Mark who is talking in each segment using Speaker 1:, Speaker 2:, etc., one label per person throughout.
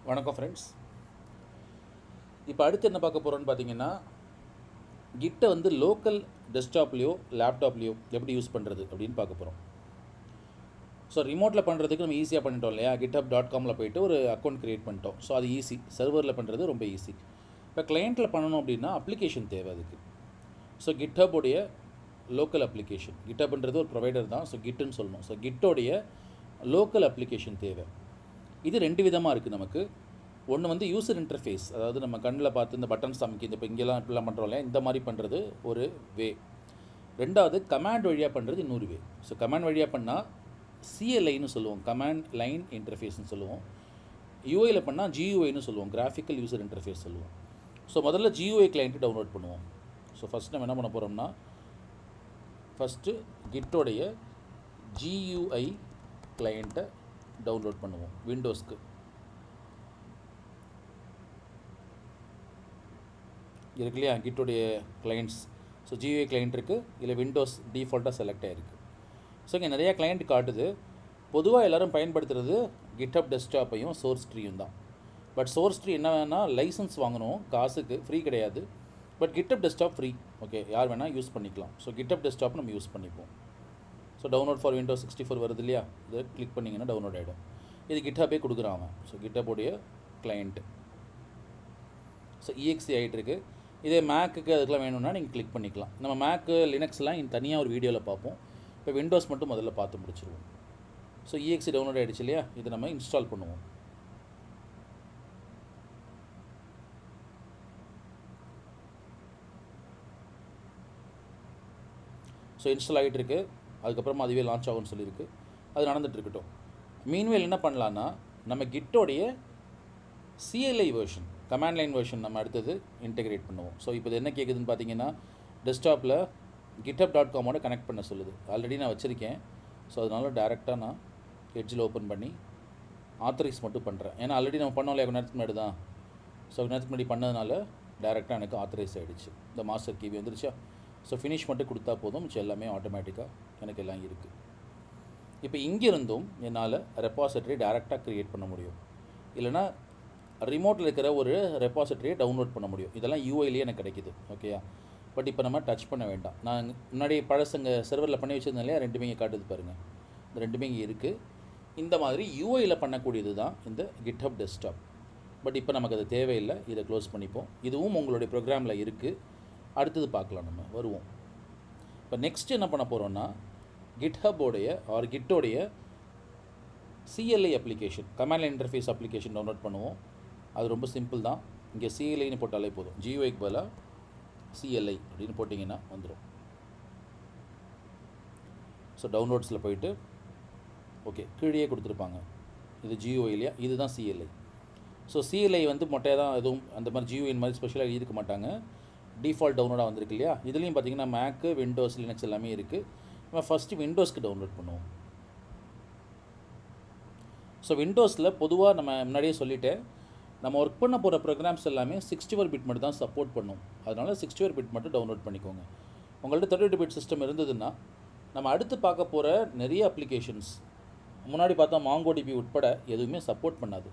Speaker 1: வணக்கம் ஃப்ரெண்ட்ஸ். இப்போ அடுத்து என்ன பார்க்க போகிறோன்னு பார்த்தீங்கன்னா, கிட்டை வந்து லோக்கல் டெஸ்க்டாப்லேயோ லேப்டாப்லேயோ எப்படி யூஸ் பண்ணுறது அப்படின்னு பார்க்க போகிறோம். ஸோ ரிமோட்டில் பண்ணுறதுக்கு நம்ம ஈஸியாக பண்ணிட்டோம் இல்லையா, github.comல போய்ட்டு ஒரு அக்கௌண்ட் க்ரியேட் பண்ணிட்டோம். ஸோ அது ஈஸி. சர்வரில் பண்ணுறது ரொம்ப ஈஸி. இப்போ கிளையண்ட்டில் பண்ணணும் அப்படின்னா அப்ளிகேஷன் தேவை அதுக்கு. ஸோ கிட்டபுடைய லோக்கல் அப்ளிகேஷன், கிட்டப்ன்றது ஒரு ப்ரொவைடர் தான். ஸோ கிட்டுன்னு சொல்லணும். ஸோ கிட்டோடைய லோக்கல் அப்ளிகேஷன் தேவை. இது ரெண்டு விதமாக இருக்குது நமக்கு. ஒன்று வந்து யூசர் இன்டர்ஃபேஸ், அதாவது நம்ம கண்ணில் பார்த்து இந்த பட்டன்ஸ் அமைக்கி இந்த இப்போ இங்கெல்லாம் இப்படிலாம் பண்ணுறோம் இல்லையா, இந்த மாதிரி பண்ணுறது ஒரு வே. ரெண்டாவது கமாண்ட் வழியாக பண்ணுறது இன்னொரு வே. ஸோ கமாண்ட் வழியாக பண்ணால் சிஎல்ஐன்னு சொல்லுவோம், கமாண்ட் லைன் இன்டர்ஃபேஸ்ன்னு சொல்லுவோம். யூஐயில் பண்ணால் GUIன்னு சொல்லுவோம், கிராஃபிக்கல் யூசர் இன்டர்ஃபேஸ் சொல்லுவோம். ஸோ முதல்ல GUI கிளைண்ட்டு டவுன்லோட் பண்ணுவோம். ஸோ ஃபஸ்ட் நம்ம என்ன பண்ண போகிறோம்னா, ஃபஸ்ட்டு கிட்டோடைய GUI கிளைண்ட்டை டவுன்லோட் பண்ணுவோம் விண்டோஸ்க்கு. இருக்கு இல்லையா கிட்டோடைய கிளைண்ட்ஸ். ஸோ GUI கிளைண்ட் இருக்குது, இல்லை விண்டோஸ் டிஃபால்ட்டாக செலக்ட் ஆகிருக்கு. ஸோ இங்கே நிறையா கிளைண்ட் காட்டுது. பொதுவாக எல்லோரும் பயன்படுத்துகிறது GitHub டெஸ்க்டாப்பையும் சோர்ஸ் ட்ரீயும் தான். பட் சோர்ஸ் ட்ரீ என்ன வேணால் லைசன்ஸ் வாங்கணும், காசுக்கு, ஃப்ரீ கிடையாது. But GitHub desktop free, okay, யார் வேணால் யூஸ் பண்ணிக்கலாம். ஸோ GitHub டெஸ்க்டாப் நம்ம யூஸ் பண்ணிப்போம். ஸோ டவுன்லோட் ஃபார் Windows 64 வருது இல்லையா, இதை கிளிக் பண்ணிங்கன்னா டவுன்லோட் ஆகிடும். இது GitHubே கொடுக்குறான். ஸோ GitHubடைய கிளைண்ட்டு. ஸோ EXE ஆகிட்டுருக்கு. இதே மேக்குக்கு அதுக்கெலாம் வேணும்னா நீங்கள் கிளிக் பண்ணிக்கலாம். நம்ம மேக்கு லினக்ஸ்லாம் தனியாக ஒரு வீடியோவில் பார்ப்போம். இப்போ விண்டோஸ் மட்டும் முதல்ல பார்த்து முடிச்சிருவோம். ஸோ EXE டவுன்லோட் ஆகிடுச்சு இல்லையா, இதை நம்ம இன்ஸ்டால் பண்ணுவோம். ஸோ இன்ஸ்டால் ஆகிட்டு இருக்கு. அதுக்கப்புறமா அதுவே லான்ச் ஆகும்னு சொல்லியிருக்கு. அது நடந்துகிட்ருக்கட்டும். மீன்வேல் என்ன பண்ணலான்னா, நம்ம கிட்டோடைய CLI version, command line version நம்ம அடுத்தது இன்டெகிரேட் பண்ணுவோம். ஸோ இப்போ இது என்ன கேட்குதுன்னு பார்த்தீங்கன்னா, டெஸ்க்டாப்பில் github.comோட கனெக்ட் பண்ண சொல்லுது. ஆல்ரெடி நான் வச்சுருக்கேன். ஸோ அதனால் டேரெக்டாக நான் எட்ஜில் ஓப்பன் பண்ணி ஆத்தரைஸ் மட்டும் பண்ணுறேன். ஏன்னா ஆல்ரெடி நம்ம பண்ணோம் இல்லையா கொஞ்ச நேரத்துக்கு முன்னாடி தான். ஸோ கொஞ்ச நேரத்துக்கு முன்னாடி பண்ணதுனால டேரெக்டாக எனக்கு ஆத்தரைஸ் ஆகிடுச்சு. இந்த மாஸ்டர் கீ வந்துருச்சா. ஸோ ஃபினிஷ் மட்டும் கொடுத்தா போதும், மிச்சம் எல்லாமே ஆட்டோமேட்டிக்காக எனக்கு எல்லாம் இருக்குது. இப்போ இங்கேருந்தும் என்னால் ரெப்பாசிட்டரி டேரெக்டாக க்ரியேட் பண்ண முடியும், இல்லைனா ரிமோட்டில் இருக்கிற ஒரு ரெப்பாசிட்டரியை டவுன்லோட் பண்ண முடியும். இதெல்லாம் யூஐலேயே எனக்கு கிடைக்கிது, ஓகேயா. பட் இப்போ நம்ம டச் பண்ண வேண்டாம். நான் முன்னாடி பழசங்க சர்வரில் பண்ணி வச்சுருந்தேன் இல்லையா, ரெண்டுமே இங்கே காட்டுது பாருங்கள். இந்த ரெண்டுமே இங்கே இருக்குது. இந்த மாதிரி யூஐயில் பண்ணக்கூடியது தான் இந்த GitHub டெஸ்க்டாப். பட் இப்போ நமக்கு அது தேவையில்லை, இதை க்ளோஸ் பண்ணிப்போம். இதுவும் உங்களுடைய ப்ரோக்ராமில் இருக்குது. அடுத்தது பார்க்கலாம், நம்ம வருவோம். இப்போ நெக்ஸ்ட் என்ன பண்ண போகிறோன்னா, GitHubோடைய கிட்டோடைய CLI application, command line interface application download பண்ணுவோம். அது ரொம்ப சிம்பிள் தான். இங்கே CLIன்னு போட்டாலே போதும். GUIக்கு பதிலாக CLI அப்படின்னு போட்டிங்கன்னா வந்துடும். ஸோ டவுன்லோட்ஸில் போயிட்டு, ஓகே, கீழே கொடுத்துருப்பாங்க. இது GUI இல்லையா, இதுதான் CLI. ஸோ CLI வந்து மொட்டையாக தான், எதுவும் அந்த மாதிரி GUI மாதிரி ஸ்பெஷலாக இருக்க மாட்டாங்க. டிஃபால்ட் டவுன்லோடாக வந்திருக்கு இல்லையா. இதுலேயும் பார்த்தீங்கன்னா மேக்கு, விண்டோஸ், லினக்ஸ் எல்லாமே இருக்குது. நம்ம ஃபஸ்ட்டு விண்டோஸ்க்கு டவுன்லோட் பண்ணுவோம். ஸோ விண்டோஸில் பொதுவாக நம்ம முன்னாடியே சொல்லிவிட்டேன், நம்ம ஒர்க் பண்ண போகிற ப்ரோக்ராம்ஸ் எல்லாமே 64 பிட் மட்டும் தான் சப்போர்ட் பண்ணும். அதனால் 64 பிட் மட்டும் டவுன்லோட் பண்ணிக்கோங்க. உங்கள்கிட்ட 32 பிட் சிஸ்டம் இருந்ததுன்னா, நம்ம அடுத்து பார்க்க போகிற நிறைய அப்ளிகேஷன்ஸ், முன்னாடி பார்த்தா MongoDB உட்பட எதுவுமே சப்போர்ட் பண்ணாது.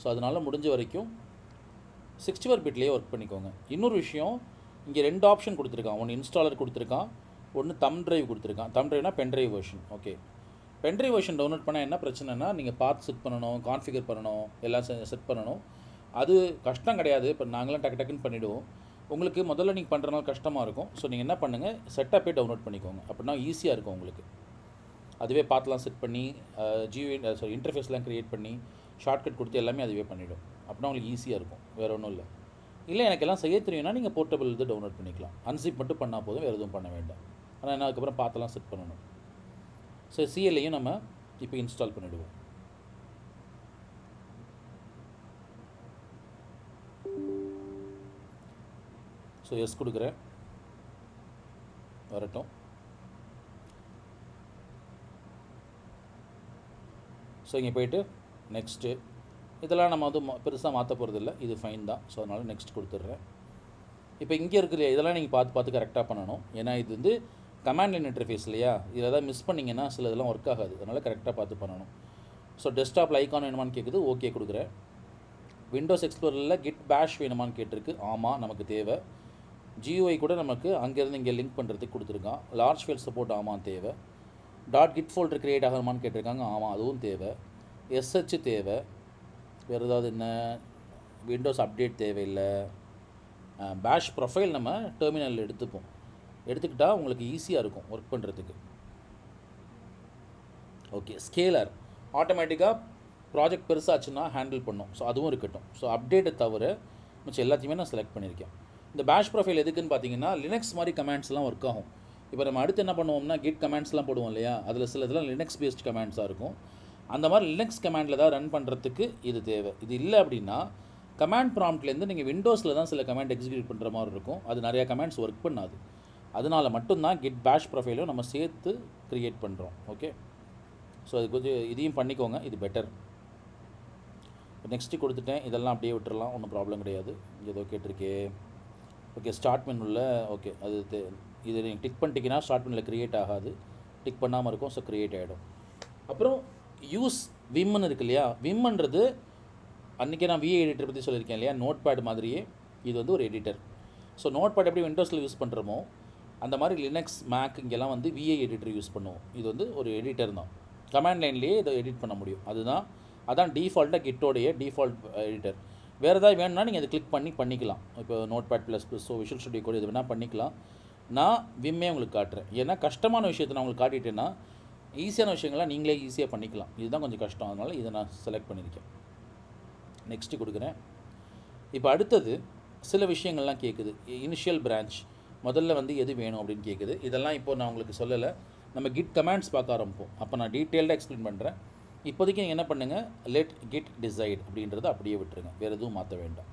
Speaker 1: ஸோ அதனால் முடிஞ்ச வரைக்கும் 64 பிட்லேயே ஒர்க் பண்ணிக்கோங்க. இன்னொரு விஷயம், இங்கே 2 ஆப்ஷன் கொடுத்துருக்கான். ஒன்று இன்ஸ்டாலர் கொடுத்துருக்கான், ஒன்று தம் ட்ரைவ் கொடுத்துருக்கான். தம் ட்ரைவ்னா pen drive version. Okay, pen drive version download பண்ணால் என்ன பிரச்சனைனா, நீங்கள் பார்த்து செட் பண்ணணும், கான்ஃபிகர் பண்ணணும், எல்லாம் செட் பண்ணணும். அது கஷ்டம் கிடையாது. இப்போ நாங்களாம் டக்குன்னு பண்ணிவிடுவோம். உங்களுக்கு முதல்ல நீங்கள் பண்ணுறனால கஷ்டமாக இருக்கும். ஸோ நீங்கள் என்ன பண்ணுங்கள், செட்டப்பே டவுன்லோட் பண்ணிக்கோங்க. அப்படின்னா ஈஸியாக இருக்கும் உங்களுக்கு. அதுவே பார்த்துலாம் செட் பண்ணி இன்டர்ஃபேஸ்லாம் க்ரியேட் பண்ணி ஷார்ட்கட் கொடுத்து எல்லாமே அதுவே பண்ணிவிடும். அப்படின்னா உங்களுக்கு ஈஸியாக இருக்கும், வேறு ஒன்றும் இல்லை. இல்லை எனக்கு எல்லாம் செய்ய தெரியும்னா நீங்கள் போர்ட்டபிள் இது டவுன்லோட் பண்ணிக்கலாம். அன்சிப் மட்டும் பண்ணால் போதும், வேறு எதுவும் பண்ண வேண்டாம். ஆனால் என்ன அதுக்கப்புறம் பார்த்துலாம் செட் பண்ணணும். ஸோ CLIயும் நம்ம இப்போ இன்ஸ்டால் பண்ணிவிடுவோம். ஸோ எஸ் கொடுக்குறேன், வரட்டும். ஸோ இங்கே போய்ட்டு நெக்ஸ்ட்டு, இதெல்லாம் நம்ம வந்து பெருசாக மாற்ற போகிறதில்ல, இது ஃபைன் தான். ஸோ அதனால் நெக்ஸ்ட் கொடுத்துட்றேன். இப்போ இங்கே இருக்கிற இதெல்லாம் நீங்கள் பார்த்து கரெக்டாக பண்ணணும். ஏன்னா இது வந்து கமாண்ட் லைன் இன்டர்ஃபேஸ் இல்லையா, இதில் ஏதாவது மிஸ் பண்ணிங்கன்னா சில இதெல்லாம் ஒர்க் ஆகாது. அதனால் கரெக்டாக பார்த்து பண்ணணும். ஸோ டெஸ்க்டாப்பில் ஐக்கான் வேணுமான்னு கேட்குது, ஓகே கொடுக்குறேன். விண்டோஸ் எக்ஸ்ப்ளோரரில் கிட் பேஷ் வேணுமான்னு கேட்டிருக்கு. ஆமாம், நமக்கு தேவை. GUI கூட நமக்கு அங்கேருந்து இங்கே லிங்க் பண்ணுறதுக்கு கொடுத்துருக்கான். லார்ஜ் ஃபைல் சப்போர்ட் ஆமாம் தேவை. .git ஃபோல்டர் க்ரியேட் ஆகணுமான்னு கேட்டிருக்காங்க. ஆமாம், அதுவும் தேவை. SH தேவை. வேறு ஏதாவது என்ன, விண்டோஸ் அப்டேட் தேவையில்லை. பேஷ் ப்ரொஃபைல் நம்ம டெர்மினலில் எடுத்துக்கிட்டால் உங்களுக்கு ஈஸியாக இருக்கும் ஒர்க் பண்ணுறதுக்கு. ஓகே, ஸ்கேலர் ஆட்டோமேட்டிக்காக ப்ராஜெக்ட் பெருசாச்சுன்னா ஹேண்டில் பண்ணும். ஸோ அதுவும் இருக்கட்டும். ஸோ அப்டேட்டை தவிர மிச்சம் எல்லாத்தையுமே நான் செலக்ட் பண்ணியிருக்கேன். இந்த பேஷ் ப்ரொஃபைல் எதுக்குன்னு பார்த்தீங்கன்னா லினக்ஸ் மாதிரி கமெண்ட்ஸ்லாம் ஒர்க் ஆகும். இப்போ நம்ம அடுத்து என்ன பண்ணுவோம்னா கிட் கமெண்ட்ஸ்லாம் போடுவோம் இல்லையா, அதில் சில இதெல்லாம் லினக்ஸ் பேஸ்ட் கமெண்ட்ஸாக இருக்கும். அந்த மாதிரி லினக்ஸ் கமெண்டில் தான் ரன் பண்ணுறதுக்கு இது தேவை. இது இல்லை அப்படின்னா கமாண்ட் ப்ராம்ப்ட்லேருந்து நீங்கள் விண்டோஸில் தான் சில கமெண்ட் எக்ஸிக்யூட் பண்ணுற மாதிரி இருக்கும். அது நிறையா கமெண்ட்ஸ் ஒர்க் பண்ணாது. அதனால் மட்டும்தான் கிட் பேஷ் ப்ரொஃபைலும் நம்ம சேர்த்து க்ரியேட் பண்ணுறோம். ஓகே, ஸோ அது கொஞ்சம் இதையும் பண்ணிக்கோங்க, இது பெட்டர். நெக்ஸ்ட்டு கொடுத்துட்டேன், இதெல்லாம் அப்படியே விட்டுறலாம், ஒன்றும் ப்ராப்ளம் கிடையாது. ஏதோ கேட்டிருக்கே. ஓகே, ஸ்டார்ட் மெனுவில் ஓகே அது இது நீங்கள் டிக் பண்ணிட்டீங்கன்னா ஸ்டார்ட் மெனுவில் க்ரியேட் ஆகாது, டிக் பண்ணாமல் இருக்கும். ஸோ க்ரியேட் ஆகிடும். அப்புறம் யூஸ் விம்னு இருக்கு இல்லையா, விம்ன்றது அன்றைக்கி நான் VA எடிட்டர் பற்றி சொல்லியிருக்கேன் இல்லையா, நோட் பேட் மாதிரியே இது வந்து ஒரு எடிட்டர். ஸோ நோட் பேட் எப்படி விண்டோஸில் யூஸ் பண்ணுறோமோ அந்த மாதிரி லினக்ஸ் மேக் இங்கெல்லாம் வந்து VA எடிட்டர் யூஸ் பண்ணுவோம். இது வந்து ஒரு எடிட்டர் தான், கமாண்ட் லைன்லேயே இதை எடிட் பண்ண முடியும். அதான் டிஃபால்ட்டாக கிட்டோடைய டிஃபால்ட் எடிட்டர். வேறு ஏதாவது வேணும்னா நீங்கள் அதை கிளிக் பண்ணிக்கலாம். இப்போ notepad plus visual studio கூட இது வேணால் பண்ணிக்கலாம். நான் விம்மே உங்களுக்கு காட்டுறேன். ஏன்னா கஷ்டமான விஷயத்தை நான் உங்களுக்கு காட்டிட்டேன்னா ஈஸியான விஷயங்கள்லாம் நீங்களே ஈஸியாக பண்ணிக்கலாம். இதுதான் கொஞ்சம் கஷ்டம், அதனால் இதை நான் செலக்ட் பண்ணியிருக்கேன். நெக்ஸ்ட்டு கொடுக்குறேன். இப்போ அடுத்தது சில விஷயங்கள்லாம் கேட்குது. இனிஷியல் பிரான்ச் முதல்ல வந்து எது வேணும் அப்படின்னு கேட்குது. இதெல்லாம் இப்போ நான் உங்களுக்கு சொல்லலை, நம்ம கிட் கமாண்ட்ஸ் பார்க்க ஆரம்பிப்போம். அப்போ நான் டீட்டெயில்டாக எக்ஸ்பிளைன் பண்ணுறேன். இப்போதைக்கு நீங்கள் என்ன பண்ணுங்கள், லெட் கிட் டிசைட் அப்படின்றத அப்படியே விட்டுருங்க, வேறு எதுவும் மாற்ற வேண்டாம்.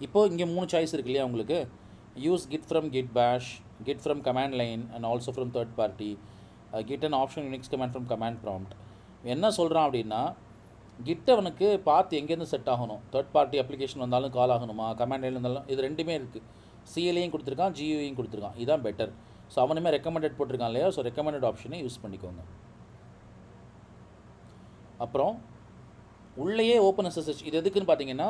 Speaker 1: இப்போது இங்கே 3 சாய்ஸ் இருக்கு இல்லையா உங்களுக்கு, use git from git bash, git from command line and also from third party, git and option Unix command from command prompt. என்ன சொல்கிறான் அப்படின்னா கிட் அவனுக்கு பார்த்து எங்கேருந்து செட் ஆகணும், தேர்ட் பார்ட்டி அப்ளிகேஷன் வந்தாலும் கால் ஆகணுமா, கமாண்ட் லைன் இருந்தாலும், இது ரெண்டுமே இருக்குது. CLIயும் கொடுத்துருக்கான், GUIயும் கொடுத்துருக்கான். இதுதான் பெட்டர். ஸோ அவனுமே ரெக்கமெண்டட் போட்டிருக்கான் இல்லையா, ஸோ ரெக்கமெண்டட் ஆப்ஷனை யூஸ் பண்ணிக்கோங்க. அப்புறம் உள்ளேயே ஓப்பன் SSH, இது எதுக்குன்னு பார்த்தீங்கன்னா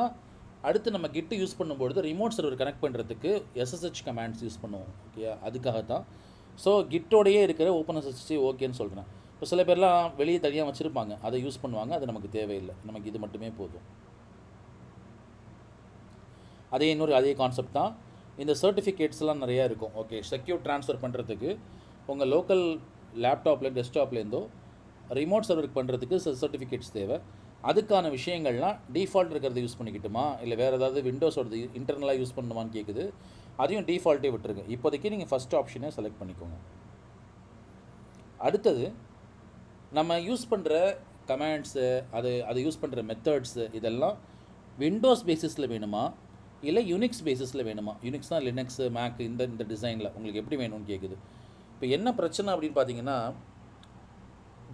Speaker 1: அடுத்து நம்ம கிட்டு யூஸ் பண்ணும்பொழுது ரிமோட் சர்வர் கனெக்ட் பண்ணுறதுக்கு SSH கமாண்ட்ஸ் யூஸ் பண்ணுவோம். ஓகே, அதுக்காக தான். ஸோ கிட்டோடையே இருக்கிற ஓப்பன் SSH ஓகேன்னு சொல்கிறேன். இப்போ சில பேர்லாம் வெளியே தனியாக வச்சுருப்பாங்க, அதை யூஸ் பண்ணுவாங்க. அது நமக்கு தேவையில்லை, நமக்கு இது மட்டுமே போதும். அதே கான்செப்ட் தான். இந்த சர்டிஃபிகேட்ஸ்லாம் நிறையா இருக்கும். ஓகே, செக்யூர் ட்ரான்ஸ்ஃபர் பண்ணுறதுக்கு உங்கள் லோக்கல் லேப்டாப்பில் டெஸ்க்டாப்லேருந்தோ ரிமோட் சர்வருக்கு பண்ணுறதுக்கு சர்டிஃபிகேட்ஸ் தேவை. அதுக்கான விஷயங்கள்லாம் டிஃபால்ட் இருக்கிறத யூஸ் பண்ணிக்கிட்டுமா, இல்லை வேறு ஏதாவது விண்டோஸோடது இன்டர்னலாக யூஸ் பண்ணணுமான்னு கேட்குது. அதையும் டிஃபால்ட்டே விட்டுருங்க. இப்போதைக்கு நீங்கள் ஃபஸ்ட் ஆப்ஷனே செலக்ட் பண்ணிக்கோங்க. அடுத்தது நம்ம யூஸ் பண்ணுற கமாண்ட்ஸு, அதை யூஸ் பண்ணுற மெத்தட்ஸு, இதெல்லாம் விண்டோஸ் பேசிஸில் வேணுமா இல்லை யூனிக்ஸ் பேசிஸில் வேணுமா? யூனிக்ஸ் தான் லினக்ஸு மேக் இந்த டிசைனில் உங்களுக்கு எப்படி வேணும்னு கேட்குது. இப்போ என்ன பிரச்சனை அப்படின்னு பார்த்தீங்கன்னா,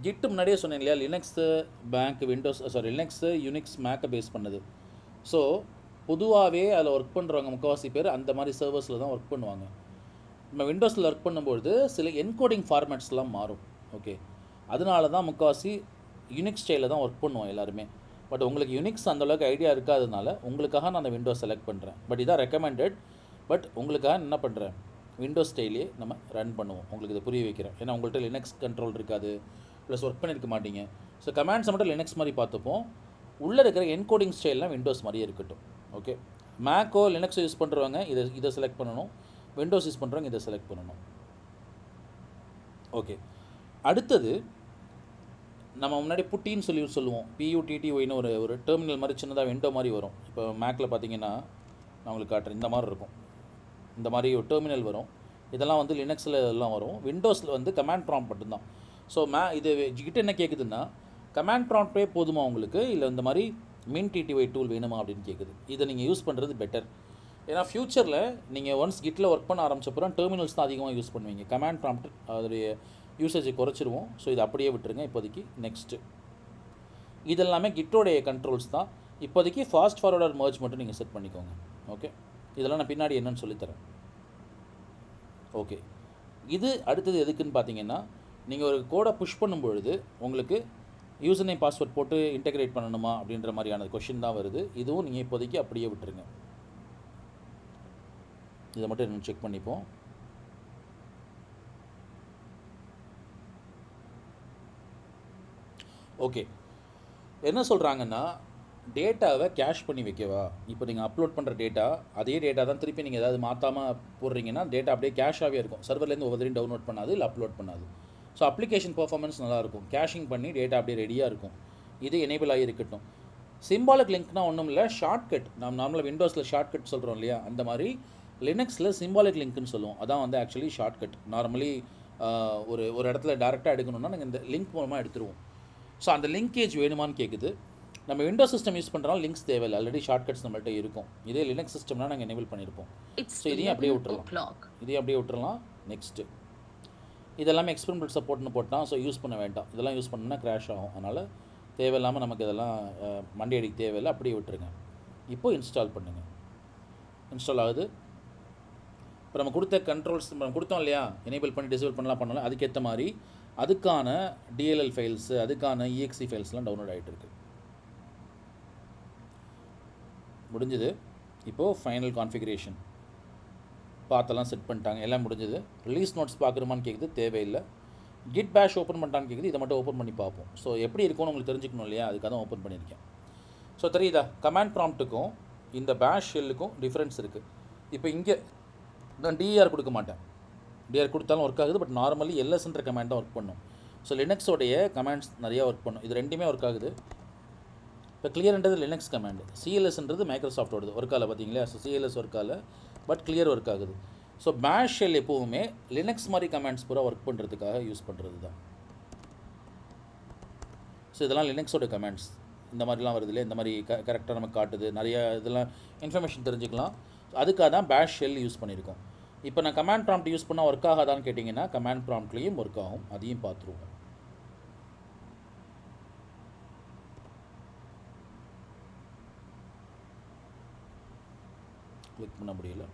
Speaker 1: கிட்டு முன்னாடியே சொன்னேன் இல்லையா, லினக்ஸு பேங்க் லினக்ஸு யூனிக்ஸ் மேக்கை பேஸ் பண்ணுது. ஸோ பொதுவாகவே அதில் ஒர்க் பண்ணுறவங்க முக்கால்வாசி பேர் அந்த மாதிரி சர்வர்ஸில் தான் ஒர்க் பண்ணுவாங்க. நம்ம விண்டோஸில் ஒர்க் பண்ணும்பொழுது சில என்கோடிங் ஃபார்மேட்ஸ்லாம் மாறும். ஓகே, அதனால தான் முக்கால்வாசி யூனிக்ஸ் ஸ்டைலில் தான் ஒர்க் பண்ணுவோம் எல்லாருமே. பட் உங்களுக்கு யூனிக்ஸ் அந்தளவுக்கு ஐடியா இருக்காததுனால உங்களுக்காக நான் அந்த விண்டோஸ் செலக்ட் பண்ணுறேன். பட் இதான் ரெக்கமெண்டட். பட் உங்களுக்காக என்ன பண்ணுறேன், விண்டோஸ் ஸ்டைலே நம்ம ரன் பண்ணுவோம். உங்களுக்கு இதை புரிய வைக்கிறேன். ஏன்னா உங்கள்கிட்ட லினக்ஸ் கண்ட்ரோல் இருக்காது, ப்ளஸ் ஒர்க் பண்ணியிருக்க மாட்டீங்க. ஸோ கமாண்ட்ஸை மட்டும் லினக்ஸ் மாதிரி பார்த்துப்போம். உள்ளே இருக்கிற என்கோடிங் ஸ்டைல்லாம் விண்டோஸ் மாதிரியே இருக்கட்டும். ஓகே, மேக்கோ லினக்ஸோ யூஸ் பண்ணுறவங்க இதை செலக்ட் பண்ணணும், விண்டோஸ் யூஸ் பண்ணுறவங்க இதை செலக்ட் பண்ணணும். ஓகே, அடுத்தது நம்ம முன்னாடி புட்டின்னு சொல்லுவோம். PUTTYன்னு ஒரு டெர்மினல் மாதிரி சின்னதாக விண்டோ மாதிரி வரும். இப்போ மேக்கில் பார்த்தீங்கன்னா நான் உங்களுக்கு காட்டுறேன், இந்த மாதிரி இருக்கும். இந்த மாதிரி ஒரு டெர்மினல் வரும். இதெல்லாம் வந்து லினக்ஸில் இதெல்லாம் வரும். விண்டோஸில் வந்து கமாண்ட் ப்ராம்ப்ட் மட்டும்தான். ஸோ இது கிட்ட என்ன கேட்குதுன்னா, கமாண்ட் ப்ராம்ப்டே போதுமா உங்களுக்கு, இல்லை இந்த மாதிரி MinTTY டூல் வேணுமா அப்படின்னு கேட்குது. இதை நீங்கள் யூஸ் பண்ணுறது பெட்டர். ஏன்னா ஃப்யூச்சரில் நீங்கள் ஒன்ஸ் கிட்டில் ஒர்க் பண்ண ஆரம்பிச்சப்பறம் டெர்மினல்ஸ் தான் அதிகமாக யூஸ் பண்ணுவீங்க. கமாண்ட் ப்ராம்ப்ட் அதோடைய யூசேஜை குறைச்சிருவோம். ஸோ இது அப்படியே விட்டுருங்க இப்போதைக்கு. நெக்ஸ்ட்டு இதெல்லாமே கிட்டோடைய கண்ட்ரோல்ஸ் தான். இப்போதைக்கு ஃபாஸ்ட் ஃபார்வர்டர் மர்ஜ் மட்டும் நீங்கள் செட் பண்ணிக்கோங்க. ஓகே, இதெல்லாம் நான் பின்னாடி என்னன்னு சொல்லித்தரேன். ஓகே, இது அடுத்தது எதுக்குன்னு பார்த்தீங்கன்னா, நீங்கள் ஒரு கோடை புஷ் பண்ணும்பொழுது உங்களுக்கு யூசர் நேம் பாஸ்வேர்ட் போட்டு இன்டெகிரேட் பண்ணணுமா அப்படின்ற மாதிரியான கொஷின் தான் வருது. இதுவும் நீங்கள் இப்போதைக்கு அப்படியே விட்டுருங்க. இதை மட்டும் நம்ம செக் பண்ணிப்போம். ஓகே, என்ன சொல்கிறாங்கன்னா டேட்டாவை கேஷ் பண்ணி வைக்கவா. இப்போ நீங்கள் அப்லோட் பண்ணுற டேட்டா அதே டேட்டா தான் திருப்பி நீங்கள் ஏதாவது மாற்றாமல் போடுறீங்கன்னா டேட்டா அப்படியே கேஷாகவே இருக்கும். சர்வர்லேருந்து ஒவ்வொருத்தரையும் டவுன்லோட் பண்ணாது, இல்லை அப்லோட் பண்ணாது. ஸோ அப்ளிகேஷன் பர்ஃபார்மன்ஸ் நல்லாயிருக்கும். கேஷிங் பண்ணி டேட்டா அப்படியே ரெடியாக இருக்கும். இது எனேபிள் ஆகி இருக்கட்டும். சிம்பாலிக் லிங்க்னால் ஒன்றும் இல்லை, ஷார்ட்கட். நம்ம நார்மலாக விண்டோஸில் ஷார்ட்கட் சொல்கிறோம் இல்லையா, அந்த மாதிரி லினக்ஸில் சிம்பாலிக் லிங்க்னு சொல்லுவோம். அதான் வந்து ஆக்சுவலி ஷார்ட்கட். நார்மலி ஒரு இடத்துல டேரெக்டாக எடுக்கணும்னா நாங்கள் இந்த லிங்க் மூலமாக எடுத்துருவோம். ஸோ அந்த லிங்கேஜ் வேணுமான்னு கேட்குது. நம்ம விண்டோஸ் சிஸ்டம் யூஸ் பண்ணுறோம், லிங்க்ஸ் தேவையில்லை, ஆல்ரெடி ஷார்ட்கட்ஸ் நம்மள்ட்ட இருக்கும். இதே லினக்ஸ் சிஸ்டம்னா நாங்கள் எனேபிள் பண்ணியிருப்போம். ஸோ இதையும் அப்படியே விட்டுறலாம். நெக்ஸ்ட்டு இதெல்லாமே எக்ஸ்பெரிமெண்டல் சப்போர்ட்னு போட்டால் ஸோ யூஸ் பண்ண வேண்டாம். இதெல்லாம் யூஸ் பண்ணால் க்ராஷ் ஆகும். அதனால் தேவையில்லாமல் நமக்கு இதெல்லாம் மண்டி அடிக்க தேவையில்லை, அப்படியே விட்டுருங்க. இப்போது இன்ஸ்டால் பண்ணுங்கள். இன்ஸ்டால் ஆகுது. இப்போ நம்ம கொடுத்த கண்ட்ரோல்ஸ் நம்ம கொடுத்தோம் இல்லையா, எனேபிள் பண்ணி டிசேபிள் பண்ணலாம். அதுக்கேற்ற மாதிரி அதுக்கான டிஎல்எல் ஃபைல்ஸு, அதுக்கான இஎக்ஸி ஃபைல்ஸ்லாம் டவுன்லோட் ஆகிட்டு இருக்கு. முடிஞ்சது. இப்போது ஃபைனல் கான்ஃபிகரேஷன் பாத்தெல்லாம் செட் பண்ணிட்டாங்க, எல்லாம் முடிஞ்சது. ரிலீஸ் நோட்ஸ் பார்க்குறோமான்னு கேட்குது, தேவையில்லை. கிட் பேஷ் ஓப்பன் பண்ணிட்டான்னு கேட்குது, இதை மட்டும் ஓப்பன் பண்ணி பார்ப்போம். ஸோ எப்படி இருக்கும்னு உங்களுக்கு தெரிஞ்சுக்கணும் இல்லையா, அதுக்காக தான் ஓப்பன் பண்ணியிருக்கேன். ஸோ தெரியுதா, கமாண்ட் ப்ராம்ப்ட்டுக்கும் இந்த பேஷ் ஷெல்லுக்கும் டிஃப்ரென்ஸ் இருக்குது. இப்போ இங்கே நான் டிஆர் கொடுக்க மாட்டேன். டிஆர் கொடுத்தாலும் ஒர்க் ஆகுது, பட் நார்மலி எல்எஸ்ன்ற கமாண்ட் தான் ஒர்க் பண்ணும். ஸோ லினக்ஸோடைய கமாண்ட்ஸ் நிறையா ஒர்க் பண்ணும். இது ரெண்டுமே ஒர்க் ஆகுது. இப்போ கிளியர்ன்றது லினக்ஸ் கமாண்டு, சிஎல்எஸ்ன்றது மைக்ரோசாஃப்டோடது ஒர்க் ஆகலை பார்த்தீங்களா. ஸோ சிஎல்எஸ் ஒர்க் ஆகலை, பட் கிளியர் ஒர்க் ஆகுது. ஸோ பேஷ் ஷெல் எப்போவுமே லினக்ஸ் மாதிரி கமாண்ட்ஸ் பூரா ஒர்க் பண்ணுறதுக்காக யூஸ் பண்ணுறது தான். ஸோ இதெல்லாம் லினக்ஸோட கமாண்ட்ஸ். இந்த மாதிரிலாம் வருது இல்லையா, இந்த மாதிரி கரெக்டாக நமக்கு காட்டுது, நிறையா இதெல்லாம் இன்ஃபர்மேஷன் தெரிஞ்சுக்கலாம். அதுக்காக தான் பேஷ் ஷெல் யூஸ் பண்ணியிருக்கோம். இப்போ நான் கமாண்ட் ப்ராம்ப்ட் யூஸ் பண்ணால் ஒர்க் ஆகாதான்னு கேட்டிங்கன்னா கமாண்ட் ப்ராம்ப்ட்லேயும் ஒர்க் ஆகும். அதையும் பார்த்துருவோம். கிளிக் பண்ண முடியல.